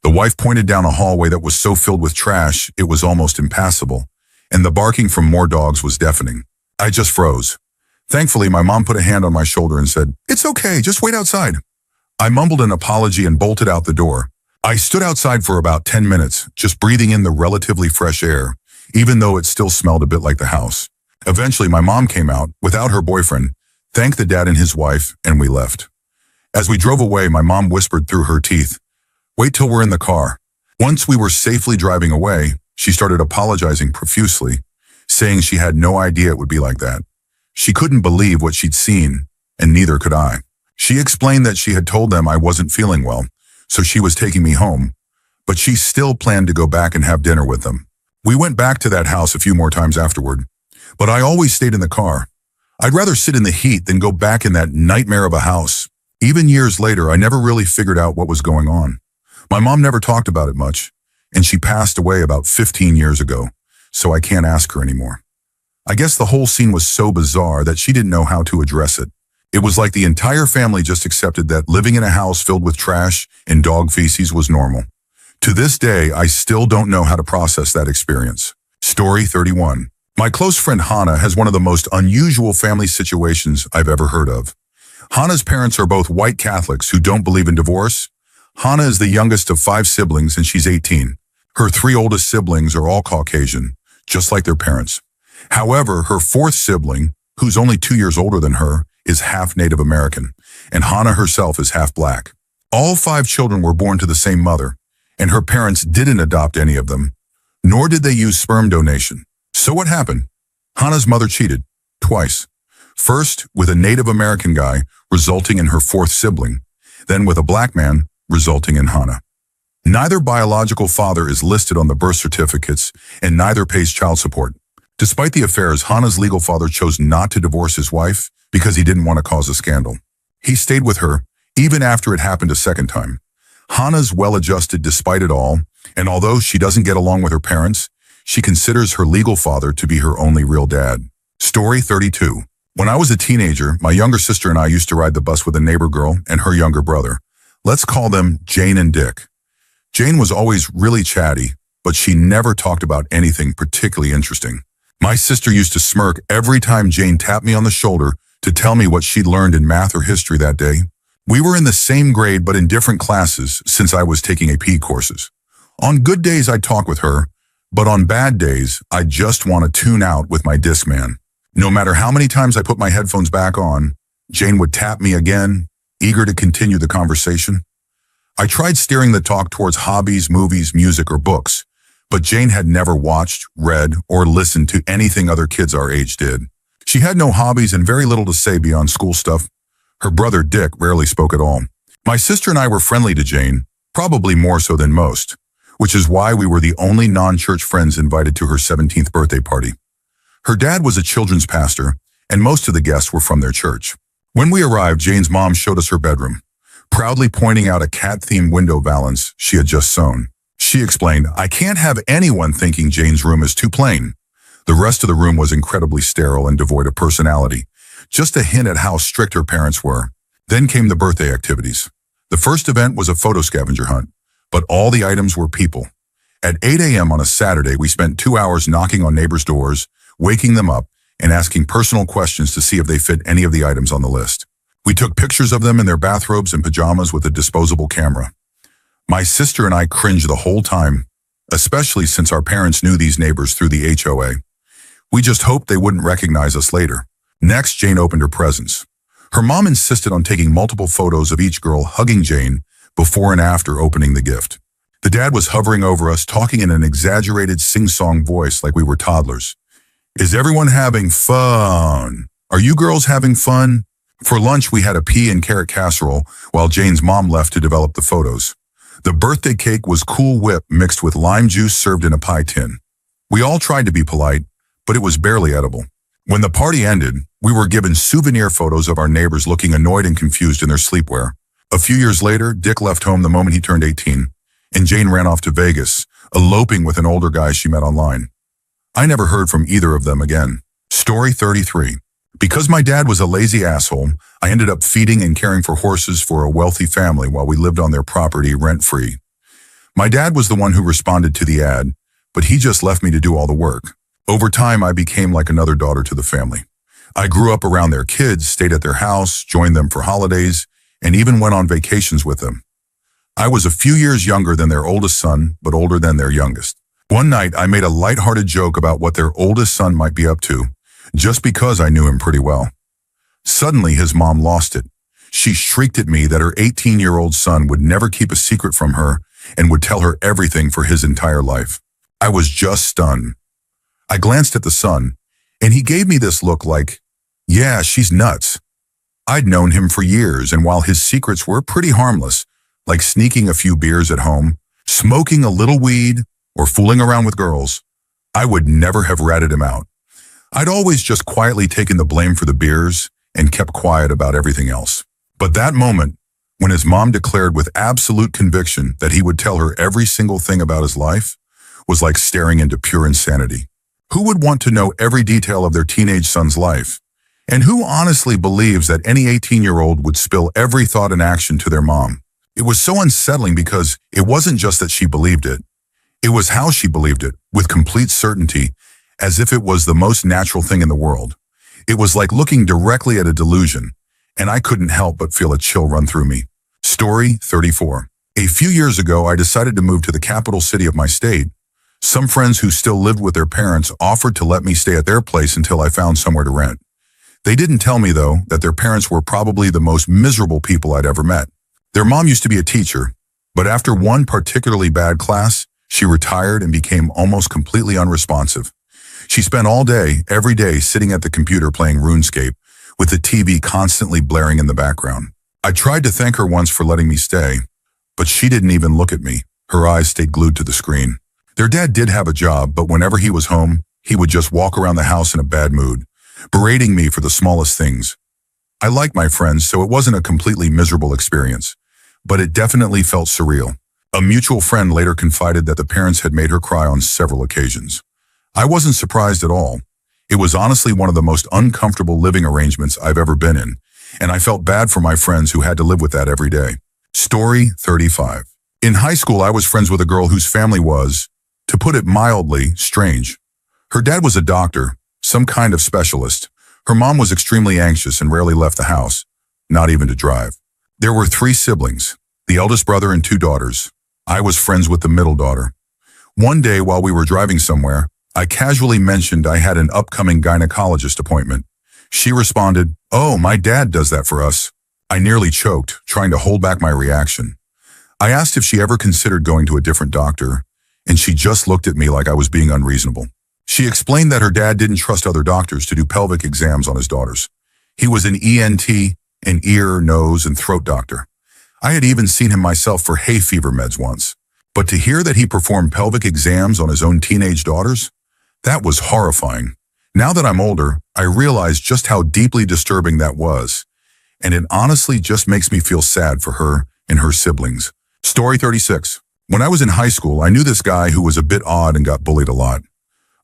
The wife pointed down a hallway that was so filled with trash it was almost impassable, and the barking from more dogs was deafening. I just froze. Thankfully, my mom put a hand on my shoulder and said, "It's okay, just wait outside." I mumbled an apology and bolted out the door. I stood outside for about 10 minutes, just breathing in the relatively fresh air, even though it still smelled a bit like the house. Eventually, my mom came out, without her boyfriend, thanked the dad and his wife, and we left. As we drove away, my mom whispered through her teeth, "Wait till we're in the car." Once we were safely driving away, she started apologizing profusely, saying she had no idea it would be like that. She couldn't believe what she'd seen, and neither could I. She explained that she had told them I wasn't feeling well, so she was taking me home, but she still planned to go back and have dinner with them. We went back to that house a few more times afterward. But I always stayed in the car. I'd rather sit in the heat than go back in that nightmare of a house. Even years later, I never really figured out what was going on. My mom never talked about it much, and she passed away about 15 years ago, so I can't ask her anymore. I guess the whole scene was so bizarre that she didn't know how to address it. It was like the entire family just accepted that living in a house filled with trash and dog feces was normal. To this day, I still don't know how to process that experience. Story 31. My close friend Hannah has one of the most unusual family situations I've ever heard of. Hannah's parents are both white Catholics who don't believe in divorce. Hannah is the youngest of 5 siblings and she's 18. Her 3 oldest siblings are all Caucasian, just like their parents. However, her 4th sibling, who's only 2 years older than her, is half Native American, and Hannah herself is half black. All 5 children were born to the same mother, and her parents didn't adopt any of them, nor did they use sperm donation. So what happened? Hannah's mother cheated, twice. First, with a Native American guy, resulting in her 4th sibling, then with a black man, resulting in Hannah. Neither biological father is listed on the birth certificates, and neither pays child support. Despite the affairs, Hannah's legal father chose not to divorce his wife because he didn't want to cause a scandal. He stayed with her, even after it happened a second time. Hannah's well-adjusted despite it all, and although she doesn't get along with her parents, she considers her legal father to be her only real dad. Story 32. When I was a teenager, my younger sister and I used to ride the bus with a neighbor girl and her younger brother. Let's call them Jane and Dick. Jane was always really chatty, but she never talked about anything particularly interesting. My sister used to smirk every time Jane tapped me on the shoulder to tell me what she'd learned in math or history that day. We were in the same grade but in different classes since I was taking AP courses. On good days, I'd talk with her, but on bad days, I'd just want to tune out with my Discman. No matter how many times I put my headphones back on, Jane would tap me again, eager to continue the conversation. I tried steering the talk towards hobbies, movies, music, or books, but Jane had never watched, read, or listened to anything other kids our age did. She had no hobbies and very little to say beyond school stuff. Her brother Dick rarely spoke at all. My sister and I were friendly to Jane, probably more so than most, which is why we were the only non-church friends invited to her 17th birthday party. Her dad was a children's pastor, and most of the guests were from their church. When we arrived, Jane's mom showed us her bedroom, proudly pointing out a cat-themed window valance she had just sewn. She explained, "I can't have anyone thinking Jane's room is too plain." The rest of the room was incredibly sterile and devoid of personality, just a hint at how strict her parents were. Then came the birthday activities. The first event was a photo scavenger hunt, but all the items were people. At 8 a.m. on a Saturday, we spent 2 hours knocking on neighbors' doors, waking them up, and asking personal questions to see if they fit any of the items on the list. We took pictures of them in their bathrobes and pajamas with a disposable camera. My sister and I cringed the whole time, especially since our parents knew these neighbors through the HOA. We just hoped they wouldn't recognize us later. Next, Jane opened her presents. Her mom insisted on taking multiple photos of each girl hugging Jane before and after opening the gift. The dad was hovering over us, talking in an exaggerated sing-song voice like we were toddlers. "Is everyone having fun? Are you girls having fun?" For lunch, we had a pea and carrot casserole while Jane's mom left to develop the photos. The birthday cake was Cool Whip mixed with lime juice served in a pie tin. We all tried to be polite, but it was barely edible. When the party ended, we were given souvenir photos of our neighbors looking annoyed and confused in their sleepwear. A few years later, Dick left home the moment he turned 18, and Jane ran off to Vegas, eloping with an older guy she met online. I never heard from either of them again. Story 33. Because my dad was a lazy asshole, I ended up feeding and caring for horses for a wealthy family while we lived on their property rent-free. My dad was the one who responded to the ad, but he just left me to do all the work. Over time, I became like another daughter to the family. I grew up around their kids, stayed at their house, joined them for holidays, and even went on vacations with them. I was a few years younger than their oldest son, but older than their youngest. One night, I made a lighthearted joke about what their oldest son might be up to, just because I knew him pretty well. Suddenly, his mom lost it. She shrieked at me that her 18-year-old son would never keep a secret from her and would tell her everything for his entire life. I was just stunned. I glanced at the son, and he gave me this look like, yeah, she's nuts. I'd known him for years, and while his secrets were pretty harmless, like sneaking a few beers at home, smoking a little weed, or fooling around with girls, I would never have ratted him out. I'd always just quietly taken the blame for the beers and kept quiet about everything else. But that moment, when his mom declared with absolute conviction that he would tell her every single thing about his life, was like staring into pure insanity. Who would want to know every detail of their teenage son's life? And who honestly believes that any 18-year-old would spill every thought and action to their mom? It was so unsettling because it wasn't just that she believed it. It was how she believed it, with complete certainty, as if it was the most natural thing in the world. It was like looking directly at a delusion, and I couldn't help but feel a chill run through me. Story 34. A few years ago, I decided to move to the capital city of my state. Some friends who still lived with their parents offered to let me stay at their place until I found somewhere to rent. They didn't tell me, though, that their parents were probably the most miserable people I'd ever met. Their mom used to be a teacher, but after one particularly bad class, she retired and became almost completely unresponsive. She spent all day, every day, sitting at the computer playing RuneScape, with the TV constantly blaring in the background. I tried to thank her once for letting me stay, but she didn't even look at me. Her eyes stayed glued to the screen. Their dad did have a job, but whenever he was home, he would just walk around the house in a bad mood, berating me for the smallest things. I liked my friends, so it wasn't a completely miserable experience, but it definitely felt surreal. A mutual friend later confided that the parents had made her cry on several occasions. I wasn't surprised at all. It was honestly one of the most uncomfortable living arrangements I've ever been in, and I felt bad for my friends who had to live with that every day. Story 35. In high school, I was friends with a girl whose family was, to put it mildly, strange. Her dad was a doctor, some kind of specialist. Her mom was extremely anxious and rarely left the house, not even to drive. There were 3 siblings, the eldest brother and 2 daughters. I was friends with the middle daughter. One day while we were driving somewhere, I casually mentioned I had an upcoming gynecologist appointment. She responded, "Oh, my dad does that for us." I nearly choked, trying to hold back my reaction. I asked if she ever considered going to a different doctor, and she just looked at me like I was being unreasonable. She explained that her dad didn't trust other doctors to do pelvic exams on his daughters. He was an ENT, an ear, nose, and throat doctor. I had even seen him myself for hay fever meds once. But to hear that he performed pelvic exams on his own teenage daughters, that was horrifying. Now that I'm older, I realize just how deeply disturbing that was, and it honestly just makes me feel sad for her and her siblings. Story 36. When I was in high school, I knew this guy who was a bit odd and got bullied a lot.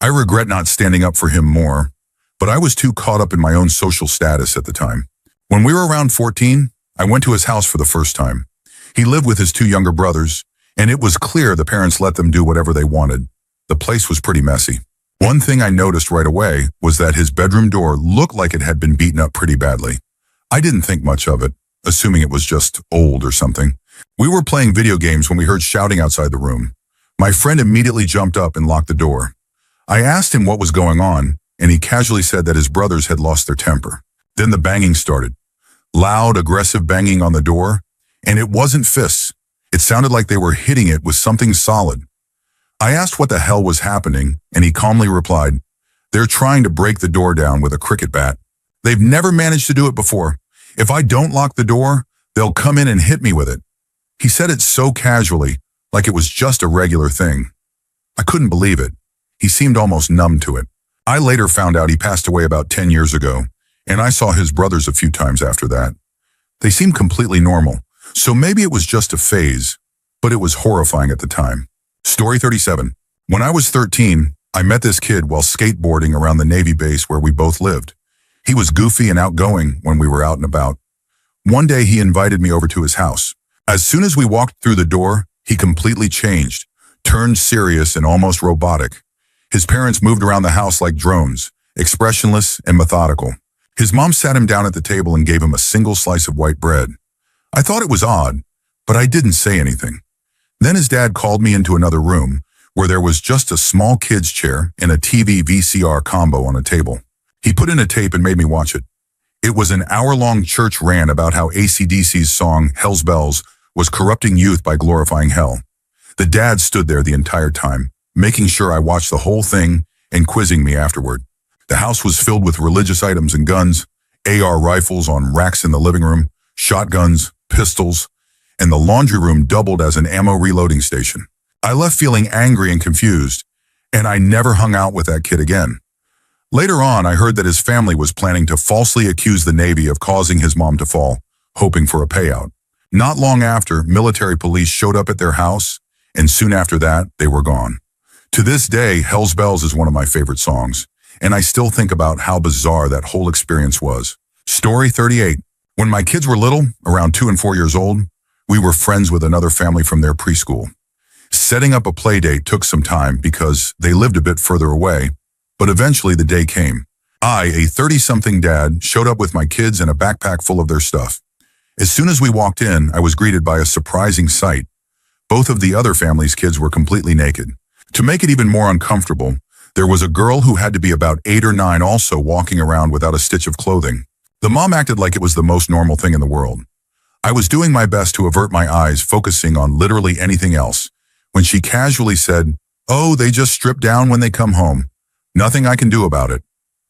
I regret not standing up for him more, but I was too caught up in my own social status at the time. When we were around 14, I went to his house for the first time. He lived with his 2 younger brothers, and it was clear the parents let them do whatever they wanted. The place was pretty messy. One thing I noticed right away was that his bedroom door looked like it had been beaten up pretty badly. I didn't think much of it, assuming it was just old or something. We were playing video games when we heard shouting outside the room. My friend immediately jumped up and locked the door. I asked him what was going on, and he casually said that his brothers had lost their temper. Then the banging started. Loud, aggressive banging on the door, and it wasn't fists. It sounded like they were hitting it with something solid. I asked what the hell was happening, and he calmly replied, "They're trying to break the door down with a cricket bat. They've never managed to do it before. If I don't lock the door, they'll come in and hit me with it." He said it so casually, like it was just a regular thing. I couldn't believe it. He seemed almost numb to it. I later found out he passed away about 10 years ago, and I saw his brothers a few times after that. They seemed completely normal, so maybe it was just a phase, but it was horrifying at the time. Story 37. When I was 13, I met this kid while skateboarding around the Navy base where we both lived. He was goofy and outgoing when we were out and about. One day he invited me over to his house. As soon as we walked through the door, he completely changed, turned serious and almost robotic. His parents moved around the house like drones, expressionless and methodical. His mom sat him down at the table and gave him a single slice of white bread. I thought it was odd, but I didn't say anything. Then his dad called me into another room where there was just a small kid's chair and a TV VCR combo on a table. He put in a tape and made me watch it. It was an hour-long church rant about how AC/DC's song, Hell's Bells, was corrupting youth by glorifying hell. The dad stood there the entire time, making sure I watched the whole thing and quizzing me afterward. The house was filled with religious items and guns, AR rifles on racks in the living room, shotguns, pistols, and the laundry room doubled as an ammo reloading station. I left feeling angry and confused, and I never hung out with that kid again. Later on, I heard that his family was planning to falsely accuse the Navy of causing his mom to fall, hoping for a payout. Not long after, military police showed up at their house, and soon after that, they were gone. To this day, Hell's Bells is one of my favorite songs, and I still think about how bizarre that whole experience was. Story 38. When my kids were little, around 2 and 4 years old, we were friends with another family from their preschool. Setting up a play date took some time because they lived a bit further away, but eventually the day came. I, a 30-something dad, showed up with my kids and a backpack full of their stuff. As soon as we walked in, I was greeted by a surprising sight. Both of the other family's kids were completely naked. To make it even more uncomfortable, there was a girl who had to be about 8 or 9 also walking around without a stitch of clothing. The mom acted like it was the most normal thing in the world. I was doing my best to avert my eyes, focusing on literally anything else, when she casually said, "Oh, they just strip down when they come home. Nothing I can do about it,"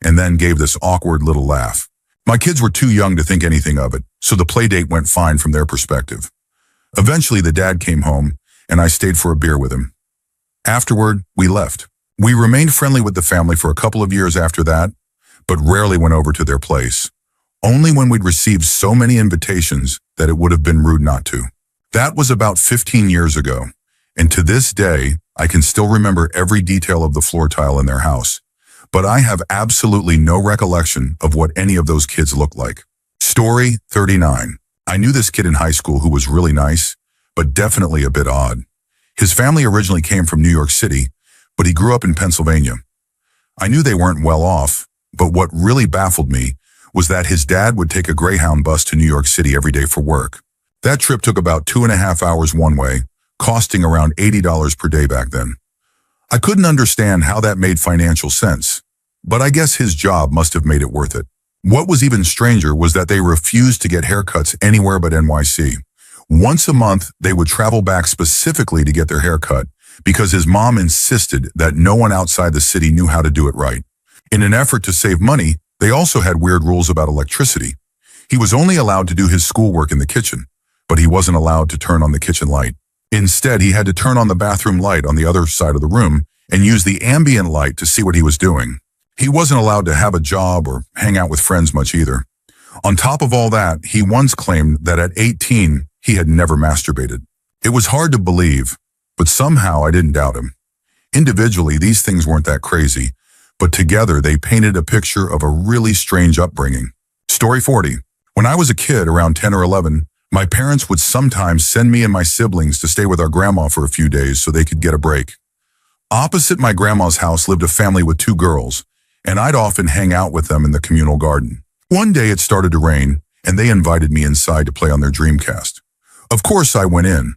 and then gave this awkward little laugh. My kids were too young to think anything of it, so the play date went fine from their perspective. Eventually, the dad came home, and I stayed for a beer with him. Afterward, we left. We remained friendly with the family for a couple of years after that, but rarely went over to their place. Only when we'd received so many invitations that it would have been rude not to. That was about 15 years ago, and to this day, I can still remember every detail of the floor tile in their house, but I have absolutely no recollection of what any of those kids looked like. Story 39. I knew this kid in high school who was really nice, but definitely a bit odd. His family originally came from New York City, but he grew up in Pennsylvania. I knew they weren't well off, but what really baffled me was that his dad would take a Greyhound bus to New York City every day for work. That trip took about 2.5 hours one way, costing around $80 per day back then. I couldn't understand how that made financial sense, but I guess his job must have made it worth it. What was even stranger was that they refused to get haircuts anywhere but NYC. Once a month, they would travel back specifically to get their hair cut because his mom insisted that no one outside the city knew how to do it right. In an effort to save money, they also had weird rules about electricity. He was only allowed to do his schoolwork in the kitchen, but he wasn't allowed to turn on the kitchen light. Instead, he had to turn on the bathroom light on the other side of the room and use the ambient light to see what he was doing. He wasn't allowed to have a job or hang out with friends much either. On top of all that, he once claimed that at 18, he had never masturbated. It was hard to believe, but somehow I didn't doubt him. Individually, these things weren't that crazy, but together they painted a picture of a really strange upbringing. Story 40. When I was a kid, around 10 or 11, my parents would sometimes send me and my siblings to stay with our grandma for a few days so they could get a break. Opposite my grandma's house lived a family with 2 girls, and I'd often hang out with them in the communal garden. One day it started to rain, and they invited me inside to play on their Dreamcast. Of course, I went in.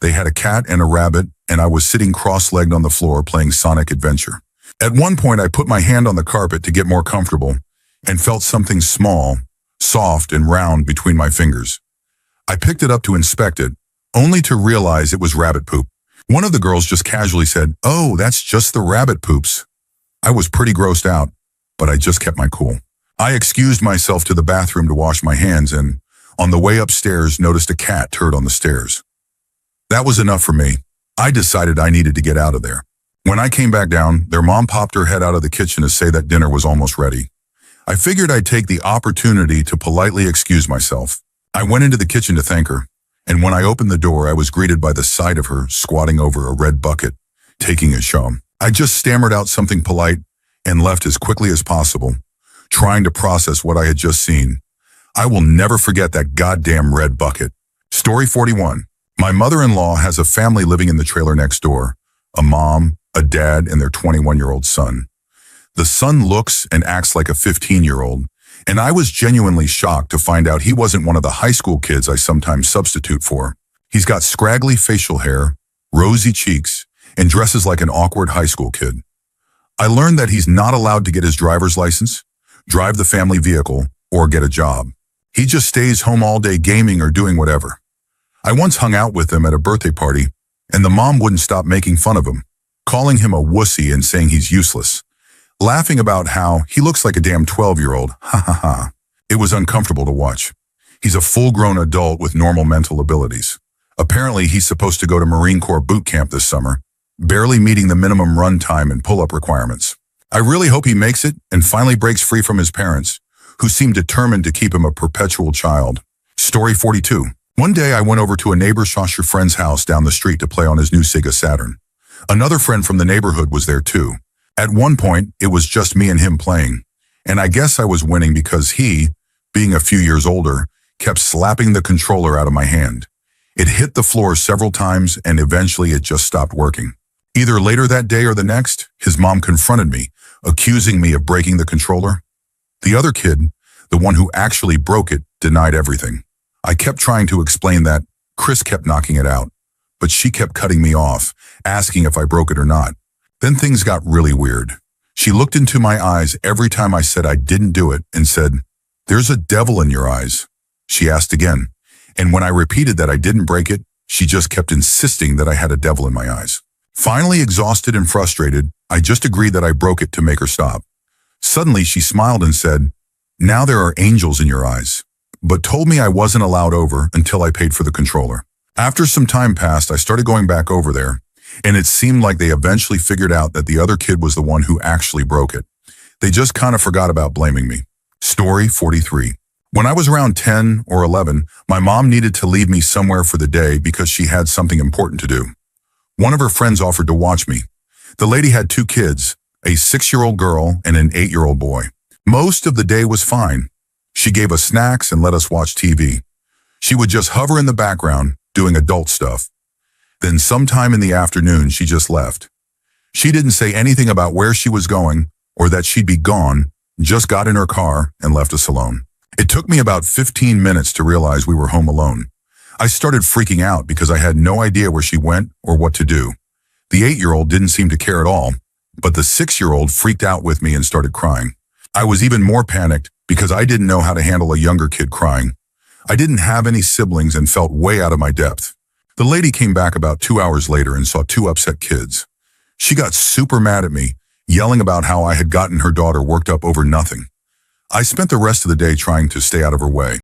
They had a cat and a rabbit, and I was sitting cross-legged on the floor playing Sonic Adventure. At one point, I put my hand on the carpet to get more comfortable and felt something small, soft, and round between my fingers. I picked it up to inspect it, only to realize it was rabbit poop. One of the girls just casually said, "Oh, that's just the rabbit poops." I was pretty grossed out, but I just kept my cool. I excused myself to the bathroom to wash my hands and, on the way upstairs, noticed a cat turd on the stairs. That was enough for me. I decided I needed to get out of there. When I came back down, their mom popped her head out of the kitchen to say that dinner was almost ready. I figured I'd take the opportunity to politely excuse myself. I went into the kitchen to thank her, and when I opened the door, I was greeted by the sight of her squatting over a red bucket, taking a show. I just stammered out something polite and left as quickly as possible, trying to process what I had just seen. I will never forget that goddamn red bucket. Story 41. My mother-in-law has a family living in the trailer next door, a mom, a dad, and their 21-year-old son. The son looks and acts like a 15-year-old, and I was genuinely shocked to find out he wasn't one of the high school kids I sometimes substitute for. He's got scraggly facial hair, rosy cheeks, and dresses like an awkward high school kid. I learned that he's not allowed to get his driver's license, drive the family vehicle, or get a job. He just stays home all day gaming or doing whatever. I once hung out with him at a birthday party, and the mom wouldn't stop making fun of him, calling him a wussy and saying he's useless, laughing about how he looks like a damn 12-year-old. Ha ha ha. It was uncomfortable to watch. He's a full-grown adult with normal mental abilities. Apparently, he's supposed to go to Marine Corps boot camp this summer, barely meeting the minimum run time and pull-up requirements. I really hope he makes it and finally breaks free from his parents, who seem determined to keep him a perpetual child. Story 42. One day I went over to a neighbor Shasher friend's house down the street to play on his new Sega Saturn. Another friend from the neighborhood was there too. At one point, it was just me and him playing. And I guess I was winning because he, being a few years older, kept slapping the controller out of my hand. It hit the floor several times and eventually it just stopped working. Either later that day or the next, his mom confronted me, accusing me of breaking the controller. The other kid, the one who actually broke it, denied everything. I kept trying to explain that Chris kept knocking it out, but she kept cutting me off, asking if I broke it or not. Then things got really weird. She looked into my eyes every time I said I didn't do it and said, "There's a devil in your eyes." She asked again, and when I repeated that I didn't break it, she just kept insisting that I had a devil in my eyes. Finally, exhausted and frustrated, I just agreed that I broke it to make her stop. Suddenly, she smiled and said, "Now there are angels in your eyes," but told me I wasn't allowed over until I paid for the controller. After some time passed, I started going back over there, and it seemed like they eventually figured out that the other kid was the one who actually broke it. They just kind of forgot about blaming me. Story 43. When I was around 10 or 11, my mom needed to leave me somewhere for the day because she had something important to do. One of her friends offered to watch me. The lady had two kids, a 6-year-old girl and an 8-year-old boy. Most of the day was fine. She gave us snacks and let us watch TV. She would just hover in the background, doing adult stuff. Then sometime in the afternoon, she just left. She didn't say anything about where she was going or that she'd be gone, just got in her car and left us alone. It took me about 15 minutes to realize we were home alone. I started freaking out because I had no idea where she went or what to do. The 8-year-old didn't seem to care at all, but the 6-year-old freaked out with me and started crying. I was even more panicked because I didn't know how to handle a younger kid crying. I didn't have any siblings and felt way out of my depth. The lady came back about 2 hours later and saw two upset kids. She got super mad at me, yelling about how I had gotten her daughter worked up over nothing. I spent the rest of the day trying to stay out of her way.